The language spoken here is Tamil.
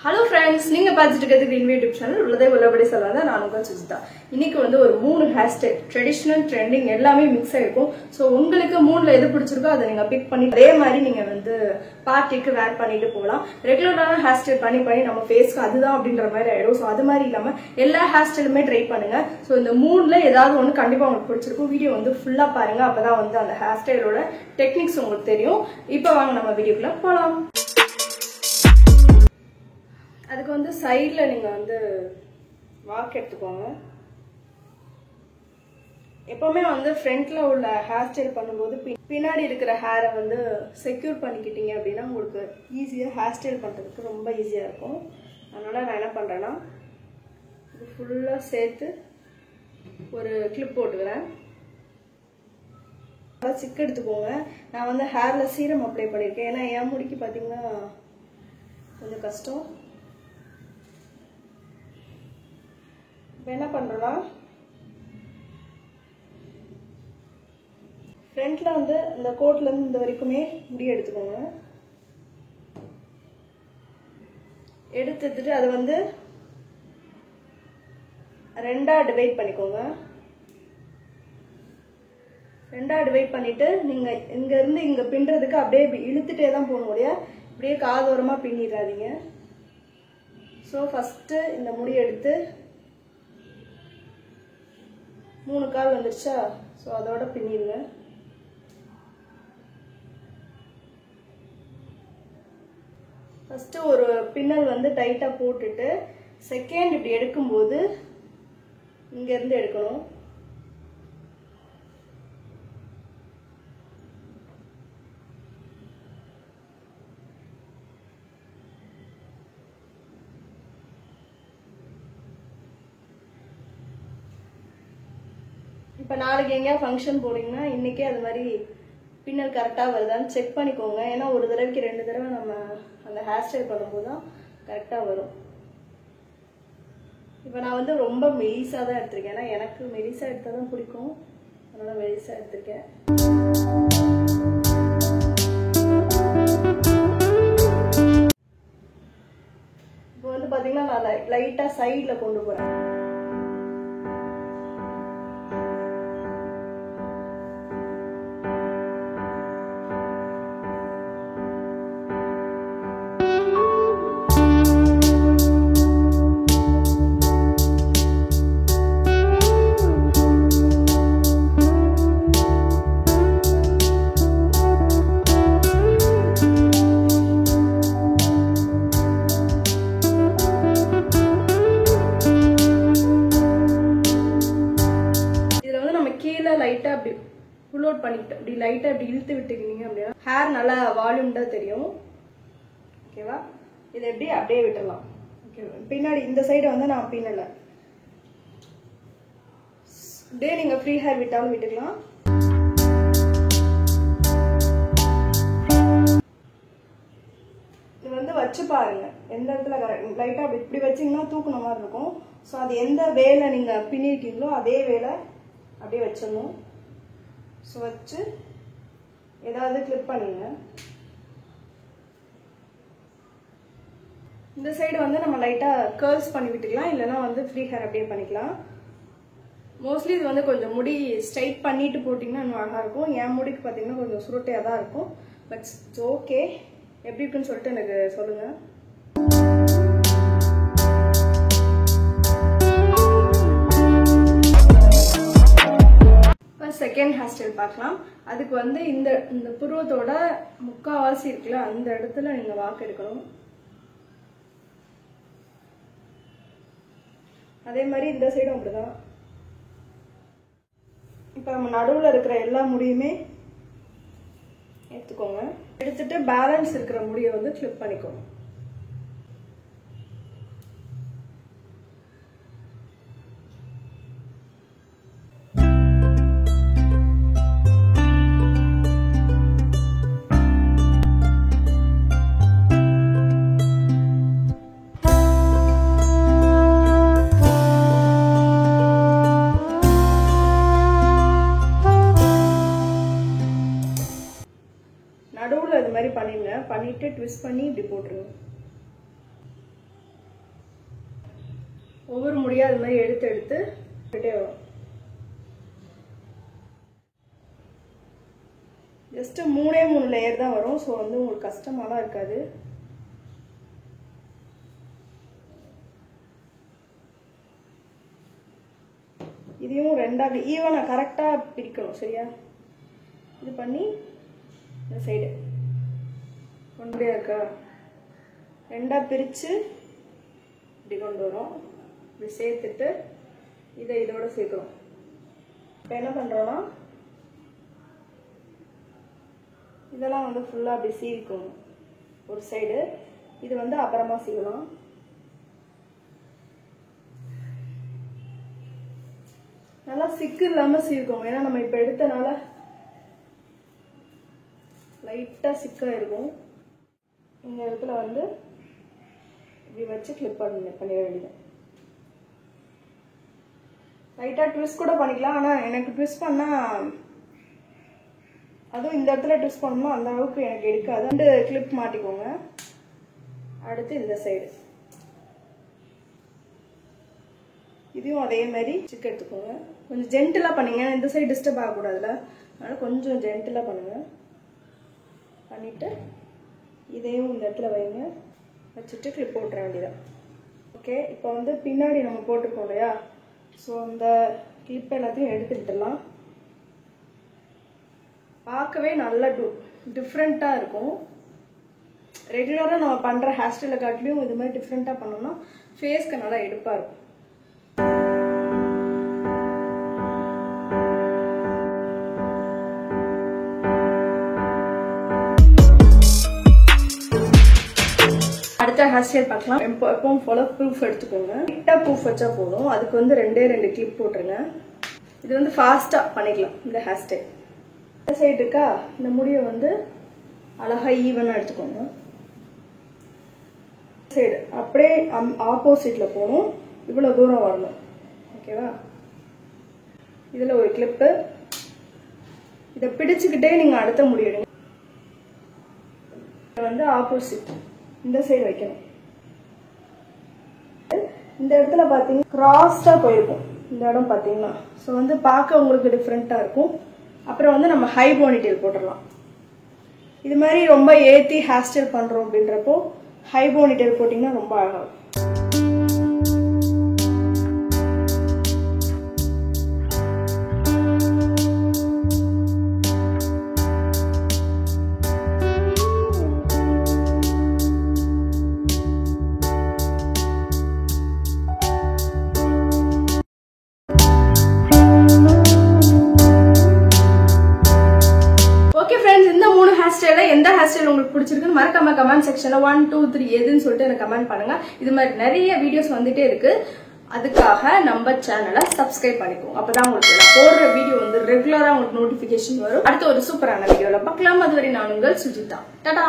Hello friends, நீங்க பார்த்துட்டு இருக்கிறது Green Way YouTube channel. உள்ளதே உள்ளபடி சொல்றதா நான் உங்க சுஜிதா. இன்னைக்கு வந்து ஒரு மூணு ஹேர் ஸ்டைல், ட்ரெடிஷனல், ட்ரெண்டிங் எல்லாமே மிக்ஸ் ஆயிருக்கும். சோ உங்களுக்கு மூணுல எது பிடிச்சிருக்கோ அதை நீங்க பிக் பண்ணி அதே மாதிரி நீங்க வந்து பார்ட்டிக்கு வேர் பண்ணிட்டு போலாம். ரெகுலரான ஹேர் ஸ்டைல் பண்ணி நம்ம ஃபேஸ்க்கு அதுதான் அப்படின்ற மாதிரி ஆயிடும். சோ அது மாதிரி இல்லாம எல்லா ஹேர் ஸ்டைலுமே ட்ரை பண்ணுங்க. சோ இந்த மூணுல ஏதாவது ஒன்று கண்டிப்பா உங்களுக்கு பிடிச்சிருக்கும். வீடியோ வந்து ஃபுல்லா பாருங்க. அப்பதான் வந்து அந்த ஹேர் ஸ்டைலோட டெக்னிக்ஸ் உங்களுக்கு தெரியும். இப்போ வாங்க நம்ம வீடியோக்குள்ள போலாம். அதுக்கு வந்து சைடுல நீங்க வந்து வாக் எடுத்துக்கோங்க. எப்பவுமே வந்து ஃப்ரண்ட்ல உள்ள ஹேர் ஸ்டைல் பண்ணும்போது பின்னாடி இருக்கிற ஹேரை வந்து செக்யூர் பண்ணிக்கிட்டீங்க அப்படின்னா உங்களுக்கு ஈஸியா ஹேர் ஸ்டைல் பண்றதுக்கு ரொம்ப ஈஸியா இருக்கும். அதனால நான் என்ன பண்றேன்னா இது ஃபுல்லா சேர்த்து ஒரு கிளிப் போட்டுக்கிறேன். சிக்கு எடுத்துக்கோங்க. நான் வந்து ஹேர்ல சீரம் அப்ளை பண்ணிருக்கேன். ஏன்னா என் முடிக்கு பாத்தீங்கன்னா கொஞ்சம் கஷ்டம். இப்போ என்ன பண்றோம்னா ஃப்ரண்ட்ல வந்து இந்த கோட்ல இருந்து இந்த வரைக்குமே முடி எடுத்துக்கோங்க. எடுத்துட்டு அதை வந்து ரெண்டா டிவைட் பண்ணிக்கோங்க. ரெண்டா டிவைட் பண்ணிட்டு நீங்க இங்க இருந்து இங்க பின்றதுக்கு அப்படியே இழுத்துட்டே தான் போக முடியும். அப்படியே காதோரமா பின்னிடாதீங்க. ஸோ ஃபர்ஸ்ட் இந்த முடி எடுத்து 3 கால் வந்துருச்சா? ஸோ அதோட பின்னிடுங்க. ஃபர்ஸ்ட் ஒரு பின்னல் வந்து டைட்டா போட்டுட்டு செகண்ட் இப்படி எடுக்கும்போது இங்க இருந்து எடுக்கணும். இப்போ நாளைக்கு எங்கேயா ஃபங்க்ஷன் போறீங்கன்னா இன்னைக்கே அது மாதிரி பின்னல் கரெக்டாக வருதான்னு செக் பண்ணிக்கோங்க. ஏன்னா ஒரு தடவைக்கு 2 தடவை நம்ம அந்த ஹேர் ஸ்டைல் பண்ணும்போது தான் கரெக்டாக வரும். இப்போ நான் வந்து ரொம்ப மெலிசாக தான் எடுத்திருக்கேன். ஏன்னா எனக்கு மெலிசாக எடுத்தால் தான் பிடிக்கும். அதனால மெலிசாக எடுத்திருக்கேன். இப்போ வந்து பார்த்தீங்கன்னா நான் லைட்டாக சைடில் கொண்டு போகிறேன். லைட்டா அப்படி புல் அவுட் பண்ணிட்டு அப்படி லைட்டா அப்படி இழுத்து விட்டுக்கிட்டீங்க அப்படின்னா ஹேர் நல்லா வால்யூம்டா தெரியும். ஓகேவா? இதை எப்படி அப்படியே விட்டுடலாம். ஓகே, பின்னாடி இந்த சைடு வந்து நான் பின்னல. அப்படியே நீங்க ஃப்ரீ ஹேர் விட்டாலும் விட்டுக்கலாம். இது வந்து வச்சு பாருங்க எந்த இடத்துல லைட்டா அப்படி இப்படி வச்சீங்கன்னா தூக்குன மாதிரி இருக்கும். ஸோ அது எந்த வேலை நீங்க பின்னிருக்கீங்களோ அதே வேலை அப்படியே வச்சிடணும். ஸோ வச்சு ஏதாவது கிளிப் பண்ணுங்க. இந்த சைடு வந்து நம்ம லைட்டா கர்ல்ஸ் பண்ணி விட்டுக்கலாம். இல்லைன்னா வந்து ஃப்ரீ ஹேர் அப்படியே பண்ணிக்கலாம். மோஸ்ட்லி இது வந்து கொஞ்சம் முடி ஸ்ட்ரைட் பண்ணிட்டு போட்டிங்கன்னா இன்னும் அழகா இருக்கும். என் முடிக்கு பார்த்தீங்கன்னா கொஞ்சம் சுருட்டையாக தான் இருக்கும். But it's okay. எப்படி இருக்குன்னு சொல்லிட்டு எனக்கு சொல்லுங்க. செகண்ட் ஹேர் ஸ்டைல் பார்க்கலாம். அதுக்கு வந்து இந்த புருவத்தோட முக்காவாசி இருக்குல்ல அந்த இடத்துல நீங்க வாக்கு எடுக்கணும். அதே மாதிரி இந்த சைடும் அப்படிதான். இப்ப நம்ம நடுவுல இருக்கிற எல்லா முடியுமே எடுத்துக்கோங்க. எடுத்துட்டு பேலன்ஸ் இருக்கிற முடியை வந்து கிளிப் பண்ணிக்கோங்க. நடுவுல இது மாதிரி பண்ணிடுங்க. பண்ணிட்டு ட்விஸ்ட் பண்ணி இப்படி போட்டுருங்க. ஒவ்வொரு முடியா அது மாதிரி எடுத்து எடுத்து விட்டே வரும். ஜஸ்ட் 3 லேயர் தான் வரும். ஸோ வந்து உங்களுக்கு கஷ்டமாலாம் இருக்காது. இதையும் ரெண்டா ஈவனா கரெக்டா பிரிக்கணும். சரியா? இது பண்ணி இந்த சைடு கொண்டே இருக்கா ரெண்டா பிரிச்சு இப்படி கொண்டு வரும். இப்படி சேர்த்துட்டு இதை இதோட சேர்க்கிறோம். இப்போ என்ன பண்றோம்னா இதெல்லாம் வந்து ஃபுல்லா அப்படி சீவிக்கணும் ஒரு சைடு. இது வந்து அப்புறமா சீவலாம். நல்லா சிக்கு இல்லாம சீவிக்கோங்க. ஏன்னா நம்ம இப்ப எடுத்தனால லைட்டா சிக்கா இருக்கும். இந்த இடத்துல வந்து இப்படி வச்சு கிளிப் பண்ணிட வேண்டியது. லைட்டா ட்விஸ்ட் கூட பண்ணிக்கலாம். ஆனா எனக்கு ட்விஸ்ட் பண்ணா அதுவும் இந்த இடத்துல ட்விஸ்ட் பண்ணணும் அந்த அளவுக்கு எனக்கு எடுக்காது. 2 கிளிப் மாட்டிக்கோங்க. அடுத்து இந்த சைடு இதையும் அதே மாதிரி சிக்க எடுத்துக்கோங்க. கொஞ்சம் ஜென்டிலா பண்ணீங்க. இந்த சைடு டிஸ்டர்ப் ஆகக்கூடாதுல, அதனால கொஞ்சம் ஜென்டிலா பண்ணுங்க. பண்ணிட்டு இதையும் இந்த இடத்துல வைங்க. வச்சுட்டு கிளிப் போட்டுற வேண்டியதான். ஓகே, இப்போ வந்து பின்னாடி நம்ம போட்டுக்கோம் இல்லையா? ஸோ அந்த கிளிப் எல்லாத்தையும் எடுத்துக்கிட்டலாம். பார்க்கவே நல்லா டிஃப்ரெண்டா இருக்கும். ரெகுலரா நம்ம பண்ற ஹேர் ஸ்டைல காட்டிலும் இது மாதிரி டிஃப்ரெண்டா பண்ணோம்னா ஃபேஸ்க்கு நல்லா எடுப்பா இருக்கும். அடுத்த ஹேர் ஸ்டைல் பார்க்கலாம். எப்பவும் போல ப்ரூஃப் எடுத்துக்கோங்க. லைட்டா ப்ரூஃப் வச்சா போதும். அதுக்கு வந்து 2 கிளிப் போட்டுருங்க. இது வந்து ஃபாஸ்டா பண்ணிக்கலாம் இந்த ஹேர் ஸ்டைல். இந்த சைடு இருக்கா, இந்த முடியை வந்து அழகா ஈவனா எடுத்துக்கோங்க. சைடு அப்படியே ஆப்போசிட்ல போகணும். இவ்வளவு தூரம் வரணும். ஓகேவா? இதுல ஒரு கிளிப்பு. இதை பிடிச்சுக்கிட்டே நீங்க அடுத்த முடியணும். வந்து ஆப்போசிட் இந்த சைடு வைக்கணும். இந்த இடத்துல பாத்தீங்கன்னா கிராஸா போயிருக்கும் இந்த இடம் பாத்தீங்கன்னா. ஸோ வந்து பார்க்க உங்களுக்கு டிஃப்ரெண்டா இருக்கும். அப்புறம் வந்து நம்ம ஹை போனிடெயில் போட்டுடலாம். இது மாதிரி ரொம்ப ஏத்தி ஹேர் ஸ்டைல் பண்றோம் அப்படின்றப்போ ஹை போனிடெயில் போட்டீங்கன்னா ரொம்ப அழகா இருக்கும். எந்த ஹேர் ஸ்டைல் உங்களுக்கு பிடிச்சிருக்கு மறக்காம கமெண்ட் செக்ஷன்ல 1 2 3 எதுன்னு சொல்லிட்டு எனக்கு கமெண்ட் பண்ணுங்க. இது மாதிரி நிறைய வீடியோஸ் வந்துட்டே இருக்கு. அதுக்காக நம்ம சேனலை சப்ஸ்கிரைப் பண்ணிக்கோங்க. அப்பதான் உங்களுக்கு நான் போடுற வீடியோ வந்து ரெகுலரா உங்களுக்கு நோட்டிபிகேஷன் வரும். அடுத்து ஒரு சூப்பரான வீடியோல பார்க்கலாம். அதுவரை நான் உங்கள் சுஜிதா. டாடா.